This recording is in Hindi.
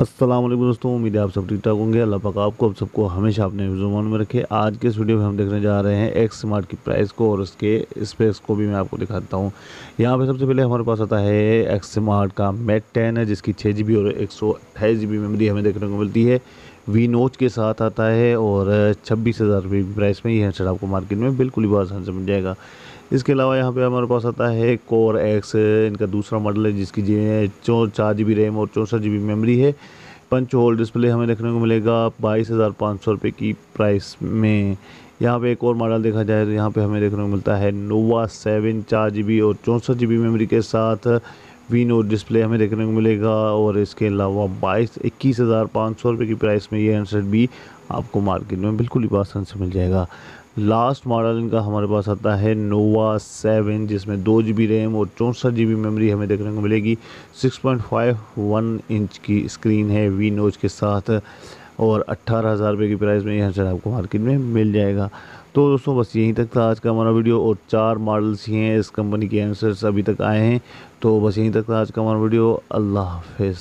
अस्सलाम वालेकुम दोस्तों, उम्मीद है आप सब ठीक ठाक होंगे। अल्लाह पाक आपको सबको हमेशा अपने ज़ुबान में रखे। आज के इस वीडियो में हम देखने जा रहे हैं एक्स स्मार्ट की प्राइस को और उसके स्पेक्स को भी मैं आपको दिखाता हूँ। यहाँ पे सबसे पहले हमारे पास आता है एक्स स्मार्ट का मेट 10 है, जिसकी 6 GB और 128 GB मेमोरी हमें देखने को मिलती है। वी नोच के साथ आता है और 26,000 रुपये की प्राइस में ये हैंडसेट आपको मार्केट में बिल्कुल ही आसान से मिल जाएगा। इसके अलावा यहाँ पे हमारे पास आता है कोर एक्स, इनका दूसरा मॉडल है, जिसकी 4 GB रैम और 64 GB मेमोरी है। पंच होल डिस्प्ले हमें देखने को मिलेगा 22,500 रुपये की प्राइस में। यहाँ पे एक और मॉडल देखा जाए तो यहाँ पे हमें देखने को मिलता है नोवा 7 4 GB और 64 GB मेमोरी के साथ वी नोट डिस्प्ले हमें देखने को मिलेगा। और इसके अलावा 21,500 रुपये की प्राइस में ये हैंडसेट भी आपको मार्केट में बिल्कुल ही आसान से मिल जाएगा। लास्ट मॉडल इनका हमारे पास आता है नोवा 7, जिसमें 2 GB रैम और 64 GB मेमोरी हमें देखने को मिलेगी। 6.51 इंच की स्क्रीन है वी नोच के साथ और 18,000 रुपये की प्राइस में यह हैंडसेट आपको मार्केट में मिल जाएगा। तो दोस्तों बस यहीं तक था आज का हमारा वीडियो, और 4 मॉडल्स ही हैं इस कंपनी के हैंडसेट्स अभी तक आए हैं। तो बस यहीं तक था आज का हमारा वीडियो। अल्लाह हाफिज़।